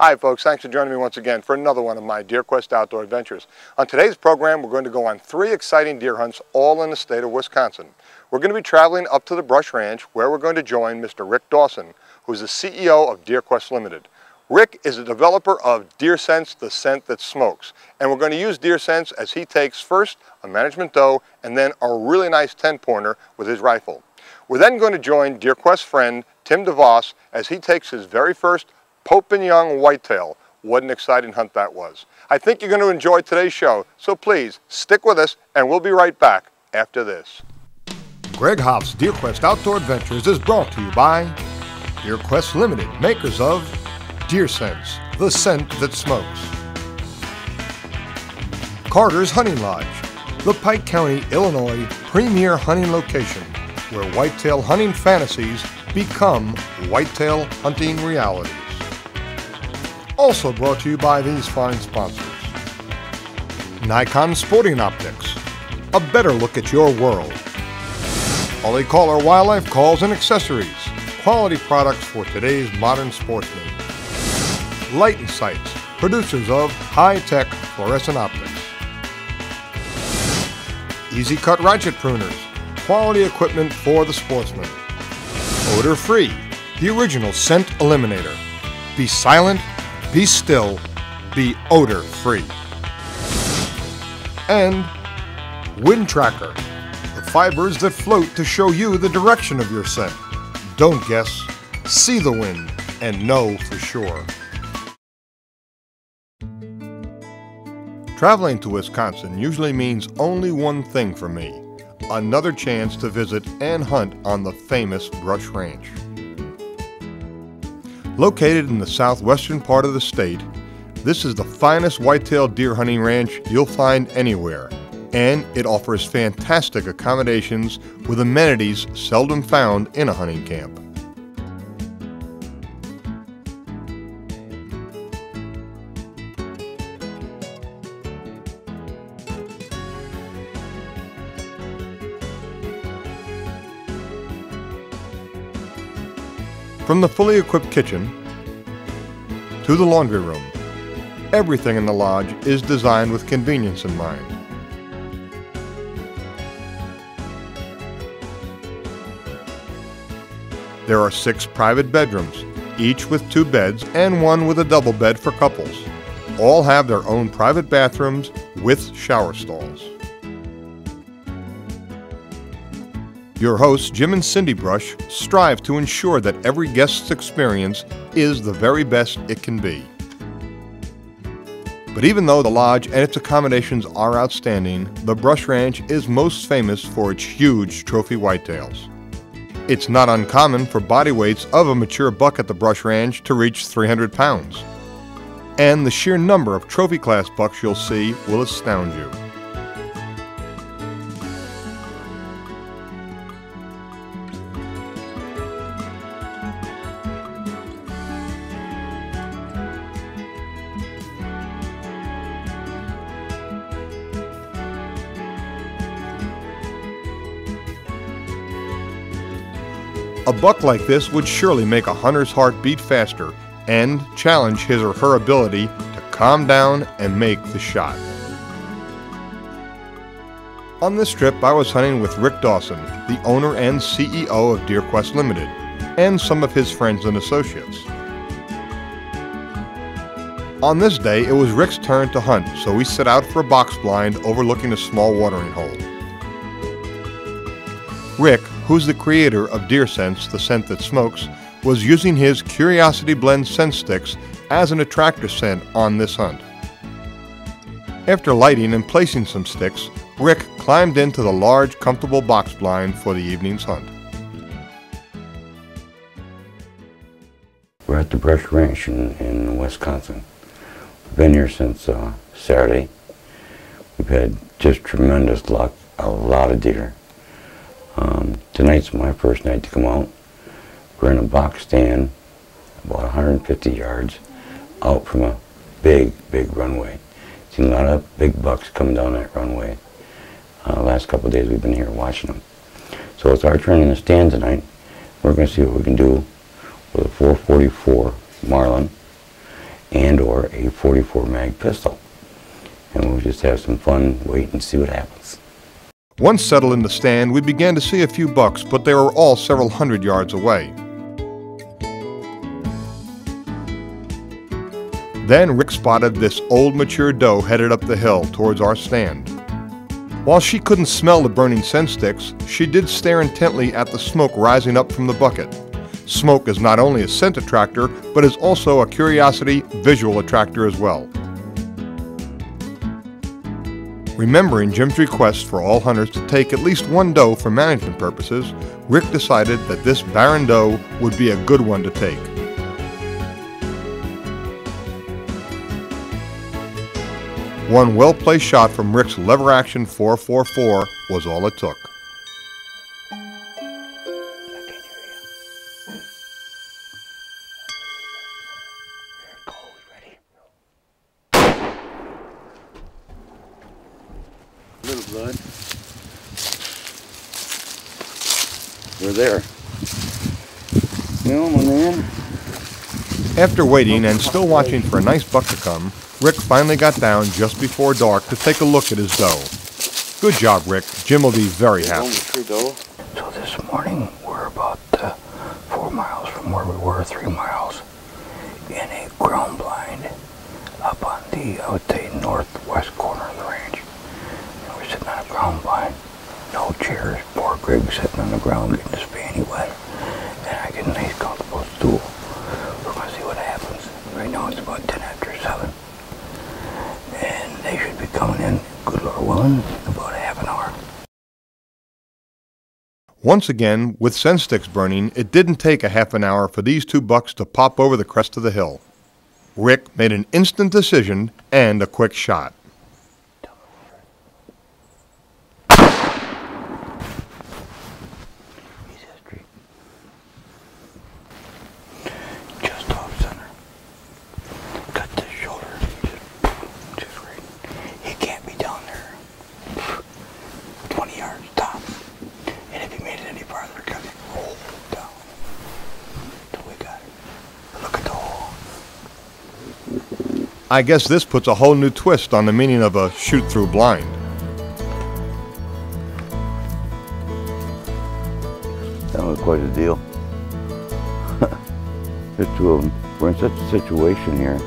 Hi folks, thanks for joining me once again for another one of my Deer Quest Outdoor Adventures. On today's program, we're going to go on 3 exciting deer hunts, all in the state of Wisconsin. We're going to be traveling up to the Brush Ranch, where we're going to join Mr. Rick Dawson, who's the CEO of Deer Quest Limited. Rick is a developer of DeerSense, the scent that smokes. And we're going to use DeerSense as he takes first a management doe and then a really nice 10-pointer with his rifle. We're then going to join Deer Quest friend Tim DeVos as he takes his very first Pope and Young whitetail. What an exciting hunt that was. I think you're going to enjoy today's show, so please stick with us and we'll be right back after this. Greg Hopfs' Deer Quest Outdoor Adventures is brought to you by Deer Quest Limited, makers of DeerSense, the scent that smokes. Carter's Hunting Lodge, the Pike County, Illinois premier hunting location where whitetail hunting fantasies become whitetail hunting realities. Also brought to you by these fine sponsors. Nikon Sporting Optics, a better look at your world. Holly Caller Wildlife Calls and Accessories, quality products for today's modern sportsman. Light and Sights, producers of high-tech fluorescent optics. Easy Cut Ratchet Pruners, quality equipment for the sportsman. Odor Free, the original scent eliminator. Be silent, be still, be odor free. And Wind Tracker, the fibers that float to show you the direction of your scent. Don't guess, see the wind and know for sure. Traveling to Wisconsin usually means only one thing for me: another chance to visit and hunt on the famous Brush Ranch. Located in the southwestern part of the state, this is the finest whitetail deer hunting ranch you'll find anywhere, and it offers fantastic accommodations with amenities seldom found in a hunting camp. From the fully equipped kitchen to the laundry room, everything in the lodge is designed with convenience in mind. There are 6 private bedrooms, each with 2 beds and one with a double bed for couples. All have their own private bathrooms with shower stalls. Your hosts, Jim and Cindy Brush, strive to ensure that every guest's experience is the very best it can be. But even though the lodge and its accommodations are outstanding, the Brush Ranch is most famous for its huge trophy whitetails. It's not uncommon for body weights of a mature buck at the Brush Ranch to reach 300 pounds. And the sheer number of trophy class bucks you'll see will astound you. A buck like this would surely make a hunter's heart beat faster and challenge his or her ability to calm down and make the shot. On this trip, I was hunting with Rick Dawson, the owner and CEO of Deer Quest Limited, and some of his friends and associates. On this day, it was Rick's turn to hunt, so we set out for a box blind overlooking a small watering hole. Rick, who's the creator of DeerSense, the scent that smokes, was using his Curiosity Blend scent sticks as an attractor scent on this hunt. After lighting and placing some sticks, Rick climbed into the large, comfortable box blind for the evening's hunt. We're at the Brush Ranch in Wisconsin. We've been here since Saturday. We've had just tremendous luck, a lot of deer. Tonight's my first night to come out. We're in a box stand about 150 yards out from a big runway. Seen a lot of big bucks coming down that runway. Last couple of days we've been here watching them. So it's our turn in the stand tonight. We're going to see what we can do with a 444 Marlin and or a 44 mag pistol. And we'll just have some fun, wait and see what happens. Once settled in the stand, we began to see a few bucks, but they were all several hundred yards away. Then Rick spotted this old mature doe headed up the hill towards our stand. While she couldn't smell the burning scent sticks, she did stare intently at the smoke rising up from the bucket. Smoke is not only a scent attractor, but is also a curiosity visual attractor as well. Remembering Jim's request for all hunters to take at least one doe for management purposes, Rick decided that this barren doe would be a good one to take. One well-placed shot from Rick's lever-action 444 was all it took. Little blood. We're there. No, my man. After waiting and still watching for a nice buck to come, Rick finally got down just before dark to take a look at his doe. Good job, Rick. Jim will be very happy. So this morning we're about 4 miles from where we were, 3 miles, in a ground blind up on the, I would say, northwest corner of the range. And we're sitting on a ground blind, no chairs, poor Greg sitting on the ground getting his fanny wet, and I get a nice comfortable stool. We're going to see what happens. Right now it's about 10 after 7. And they should be coming in, good Lord willing, in about a half an hour. Once again, with scent sticks burning, it didn't take a half an hour for these two bucks to pop over the crest of the hill. Rick made an instant decision and a quick shot. Just off center. Cut the shoulder. Just right. He can't be down there. 20 yards tops. And if he made it any farther, it could roll down. So we got it. Look at the hole. I guess this puts a whole new twist on the meaning of a shoot-through blind. That was quite a deal. There's two of them. We're in such a situation here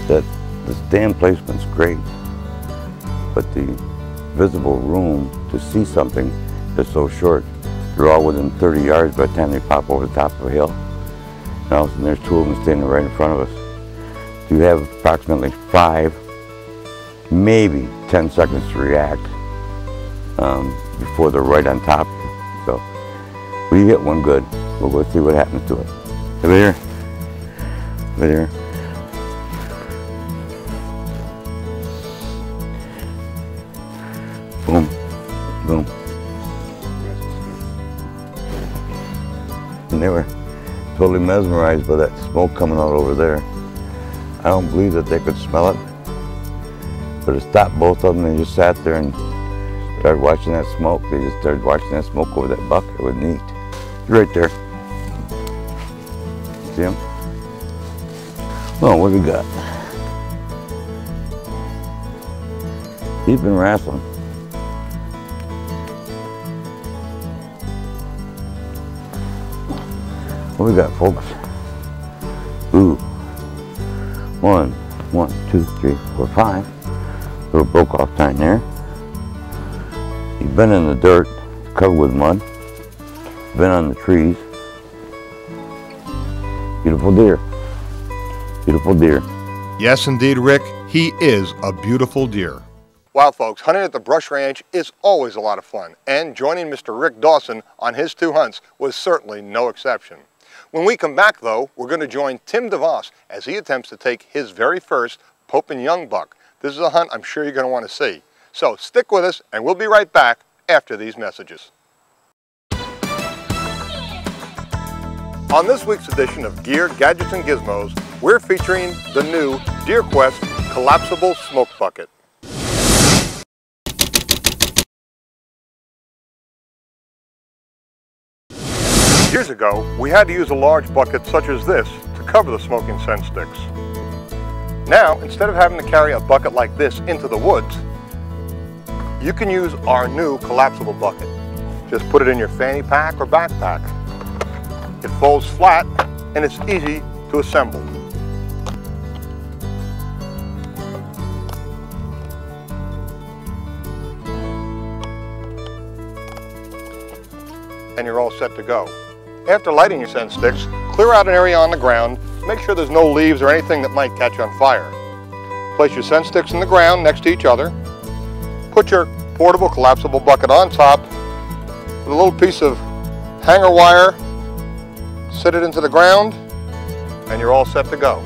that the stand placement's great, but the visible room to see something is so short. They're all within 30 yards by the time they pop over the top of a hill. And all of a sudden there's two of them standing right in front of us. You have approximately 5, maybe 10 seconds to react before they're right on top. So we hit one good. We'll go see what happens to it. Over here. Over there. Boom. Boom. And they were totally mesmerized by that smoke coming out over there. I don't believe that they could smell it, but it stopped both of them. They just sat there and started watching that smoke. They just started watching that smoke over that buck. It was neat. Right there. See him? Well, what do we got? He's been wrestling. What we got, folks? Ooh. 1, 2, 3, 4, 5. Little broke off time there. He's been in the dirt, covered with mud. Been on the trees. Beautiful deer. Beautiful deer. Yes, indeed, Rick, he is a beautiful deer. Wow, folks, hunting at the Brush Ranch is always a lot of fun, and joining Mr. Rick Dawson on his 2 hunts was certainly no exception. When we come back, though, we're going to join Tim DeVos as he attempts to take his very first Pope and Young buck. This is a hunt I'm sure you're going to want to see. So stick with us, and we'll be right back after these messages. On this week's edition of Gear, Gadgets, and Gizmos, we're featuring the new DeerQuest Collapsible Smoke Bucket. Years ago, we had to use a large bucket such as this to cover the smoking scent sticks. Now, instead of having to carry a bucket like this into the woods, you can use our new collapsible bucket. Just put it in your fanny pack or backpack. It folds flat and it's easy to assemble. And you're all set to go. After lighting your scent sticks, clear out an area on the ground. Make sure there's no leaves or anything that might catch on fire. Place your scent sticks in the ground next to each other. Put your portable collapsible bucket on top with a little piece of hanger wire. Set it into the ground and you're all set to go.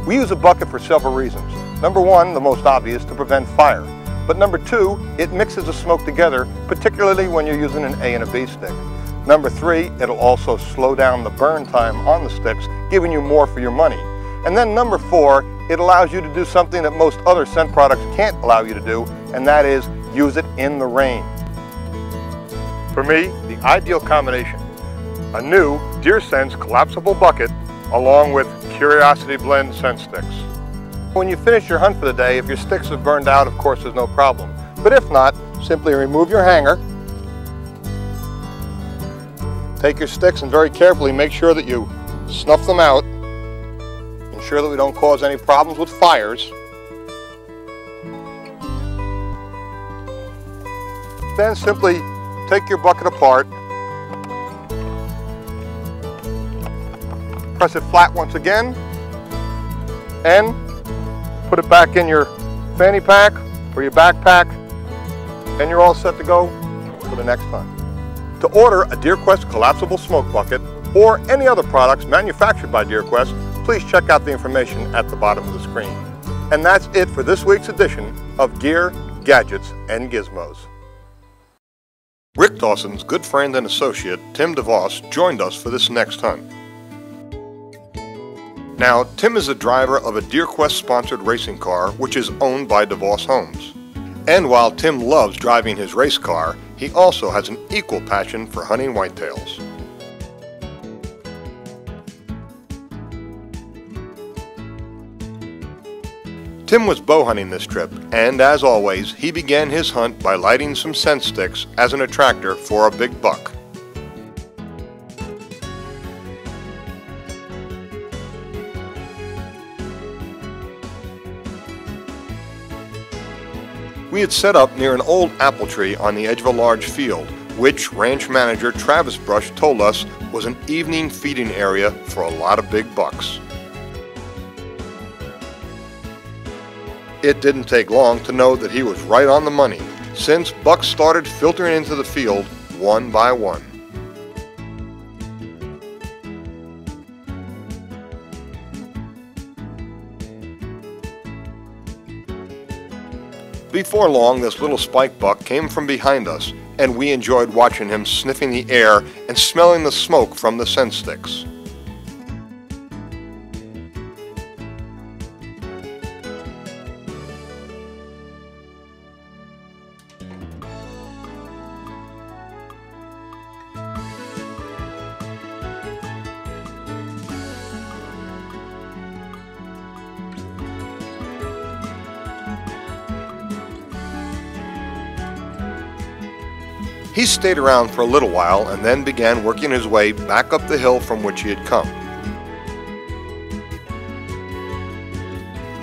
We use a bucket for several reasons. Number one, the most obvious, to prevent fire. But number two, it mixes the smoke together, particularly when you're using an A and a B stick. Number three, it'll also slow down the burn time on the sticks, giving you more for your money. And then number four, it allows you to do something that most other scent products can't allow you to do, and that is use it in the rain. For me, the ideal combination, a new Deer Sense collapsible bucket along with Curiosity Blend scent sticks. When you finish your hunt for the day, if your sticks have burned out, of course there's no problem. But if not, simply remove your hanger. Take your sticks and very carefully make sure that you snuff them out. Ensure that we don't cause any problems with fires. Then simply take your bucket apart. Press it flat once again. And put it back in your fanny pack or your backpack. And you're all set to go for the next hunt. To order a DeerQuest collapsible smoke bucket or any other products manufactured by DeerQuest, please check out the information at the bottom of the screen. And that's it for this week's edition of Gear, Gadgets, and Gizmos. Rick Dawson's good friend and associate, Tim DeVos, joined us for this next hunt. Now, Tim is the driver of a DeerQuest-sponsored racing car, which is owned by DeVos Homes. And while Tim loves driving his race car, he also has an equal passion for hunting whitetails. Tim was bow hunting this trip, and as always, he began his hunt by lighting some scent sticks as an attractor for a big buck. We had set up near an old apple tree on the edge of a large field, which ranch manager Travis Brush told us was an evening feeding area for a lot of big bucks. It didn't take long to know that he was right on the money, since bucks started filtering into the field one by one. Before long, this little spike buck came from behind us, and we enjoyed watching him sniffing the air and smelling the smoke from the scent sticks. He stayed around for a little while and then began working his way back up the hill from which he had come.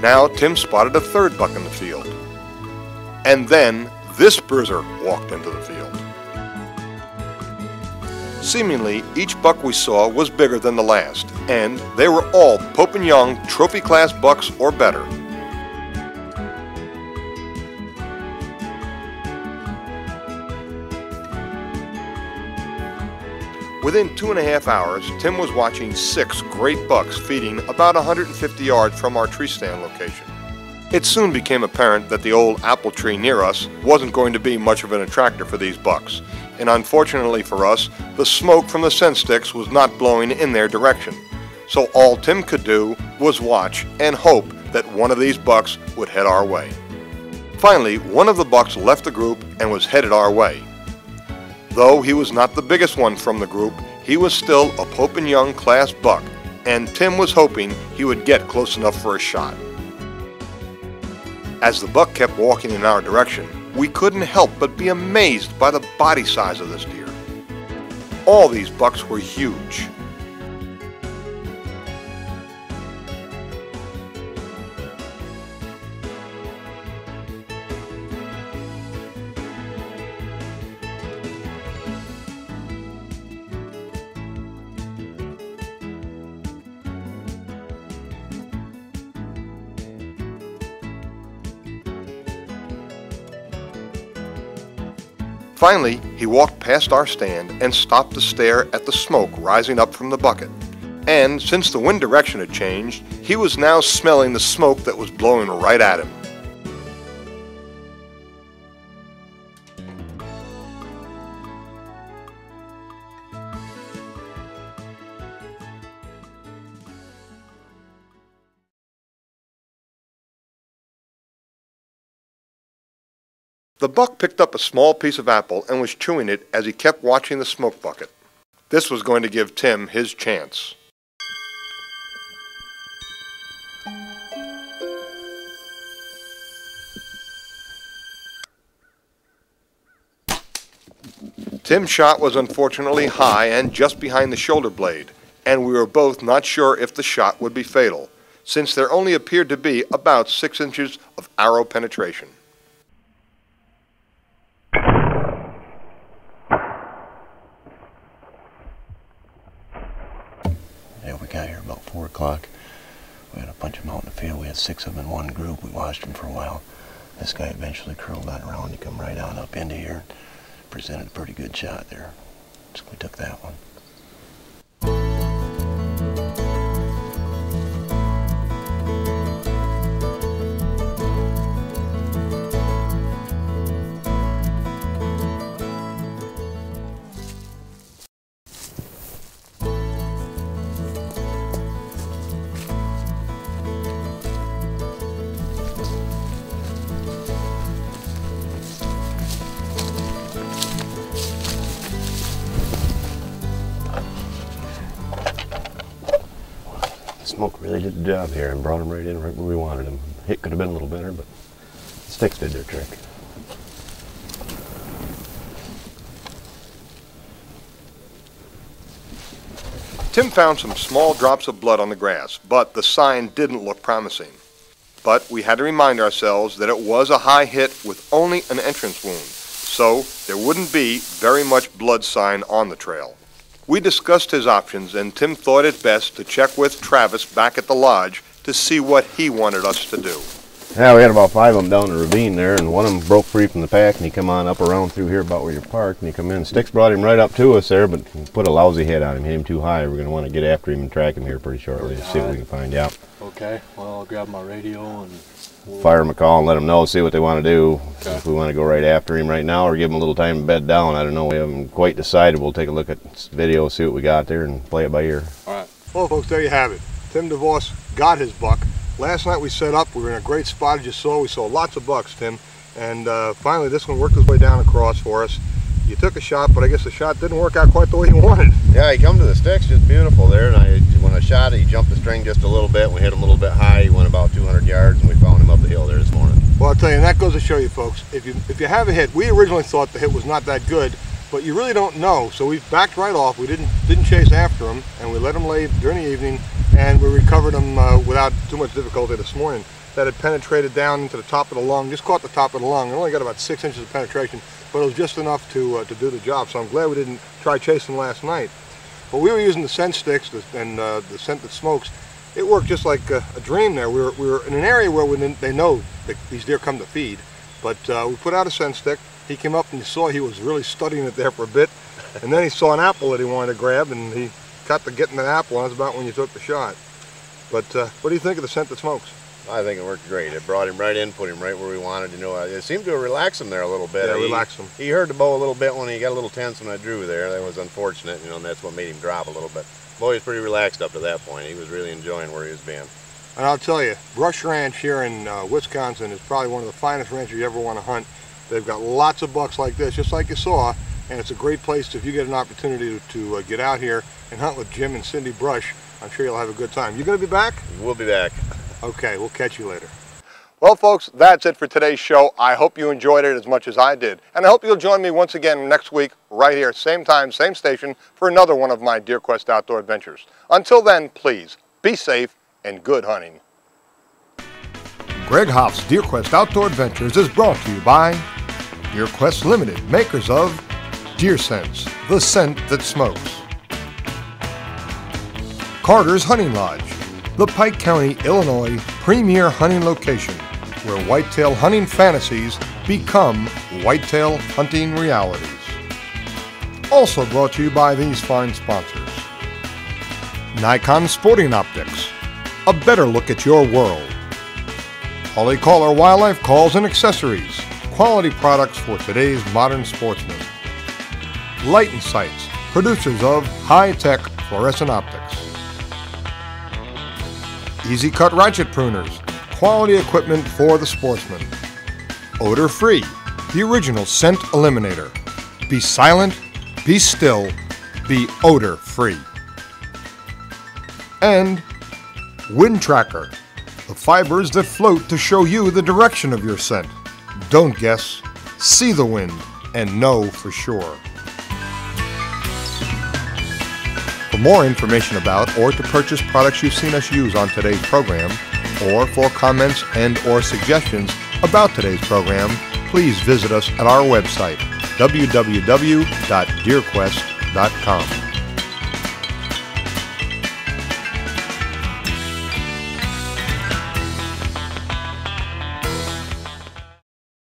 Now Tim spotted a third buck in the field. And then this bruiser walked into the field. Seemingly, each buck we saw was bigger than the last, and they were all Pope and Young trophy class bucks or better. Within 2.5 hours, Tim was watching 6 great bucks feeding about 150 yards from our tree stand location. It soon became apparent that the old apple tree near us wasn't going to be much of an attractor for these bucks, and unfortunately for us, the smoke from the scent sticks was not blowing in their direction. So all Tim could do was watch and hope that one of these bucks would head our way. Finally, one of the bucks left the group and was headed our way. Though he was not the biggest one from the group, he was still a Pope and Young class buck, and Tim was hoping he would get close enough for a shot. As the buck kept walking in our direction, we couldn't help but be amazed by the body size of this deer. All these bucks were huge. Finally, he walked past our stand and stopped to stare at the smoke rising up from the bucket. And since the wind direction had changed, he was now smelling the smoke that was blowing right at him. The buck picked up a small piece of apple and was chewing it as he kept watching the smoke bucket. This was going to give Tim his chance. Tim's shot was unfortunately high and just behind the shoulder blade, and we were both not sure if the shot would be fatal, since there only appeared to be about 6 inches of arrow penetration. We got here about 4 o'clock. We had a bunch of them out in the field. We had 6 of them in one group. We watched them for a while. This guy eventually curled on around. He come right on up into here. Presented a pretty good shot there. So we took that one. Smoke really did the job here and brought him right in right where we wanted him. Hit could have been a little better, but the sticks did their trick. Tim found some small drops of blood on the grass, but the sign didn't look promising. But we had to remind ourselves that it was a high hit with only an entrance wound, so there wouldn't be very much blood sign on the trail. We discussed his options, and Tim thought it best to check with Travis back at the lodge to see what he wanted us to do. Yeah, we had about 5 of them down the ravine there, and one of them broke free from the pack, and he come on up around through here about where you're parked, and he come in. Sticks brought him right up to us there, but put a lousy hit on him, hit him too high. We're going to want to get after him and track him here pretty shortly and see what we can find out. Okay, well, I'll grab my radio and fire them a call and let them know, see what they want to do. Okay. If we want to go right after him right now or give him a little time to bed down, I don't know. We haven't quite decided. We'll take a look at video, see what we got there, and play it by ear. all right. Well, folks, there you have it. Tim DeVos got his buck. Last night we set up. We were in a great spot, as you saw. We saw lots of bucks, Tim. And finally, this one worked his way down across for us. You took a shot, but I guess the shot didn't work out quite the way you wanted. Yeah, he come to the sticks just beautiful there, and when I shot it, he jumped the string just a little bit, and we hit him a little bit high. He went about 200 yards, and we found him up the hill there this morning. Well, I'll tell you, and that goes to show you, folks, if you have a hit, we originally thought the hit was not that good, but you really don't know, so we backed right off. We didn't chase after him, and we let him lay during the evening, and we recovered him without too much difficulty this morning. That had penetrated down into the top of the lung, just caught the top of the lung. It only got about 6 inches of penetration, but it was just enough to do the job. So I'm glad we didn't try chasing last night. But we were using the scent sticks and the scent that smokes. It worked just like a dream there. We were in an area where they know that these deer come to feed. But we put out a scent stick. He came up and you saw he was really studying it there for a bit. And then he saw an apple that he wanted to grab, and he got to getting that apple, and that's about when you took the shot. But what do you think of the scent that smokes? I think it worked great. It brought him right in, put him right where we wanted. You know, it seemed to relax him there a little bit. Yeah, relax him. He heard the bow a little bit when he got a little tense when I drew there. That was unfortunate, you know, and that's what made him drop a little bit. Boy, he was pretty relaxed up to that point. He was really enjoying where he was being. And I'll tell you, Brush Ranch here in Wisconsin is probably one of the finest ranches you ever want to hunt. They've got lots of bucks like this, just like you saw, and it's a great place if you get an opportunity to get out here and hunt with Jim and Cindy Brush. I'm sure you'll have a good time. You going to be back? We'll be back. Okay, we'll catch you later. Well, folks, that's it for today's show. I hope you enjoyed it as much as I did. And I hope you'll join me once again next week, right here, same time, same station, for another one of my Deer Quest Outdoor Adventures. Until then, please, be safe and good hunting. Greg Hopfs' Deer Quest Outdoor Adventures is brought to you by Deer Quest Limited, makers of Deer Sense, the scent that smokes. Carter's Hunting Lodge, the Pike County, Illinois premier hunting location where whitetail hunting fantasies become whitetail hunting realities. Also brought to you by these fine sponsors. Nikon Sporting Optics, a better look at your world. Holly Caller Wildlife Calls and Accessories, quality products for today's modern sportsman. Light & Sights, producers of high-tech fluorescent optics. Easy Cut Ratchet Pruners, quality equipment for the sportsman. Odor Free, the original scent eliminator. Be silent, be still, be odor free. And Wind Tracker, the fibers that float to show you the direction of your scent. Don't guess, see the wind and know for sure. For more information about or to purchase products you've seen us use on today's program, or for comments and/or suggestions about today's program, please visit us at our website, www.deerquest.com.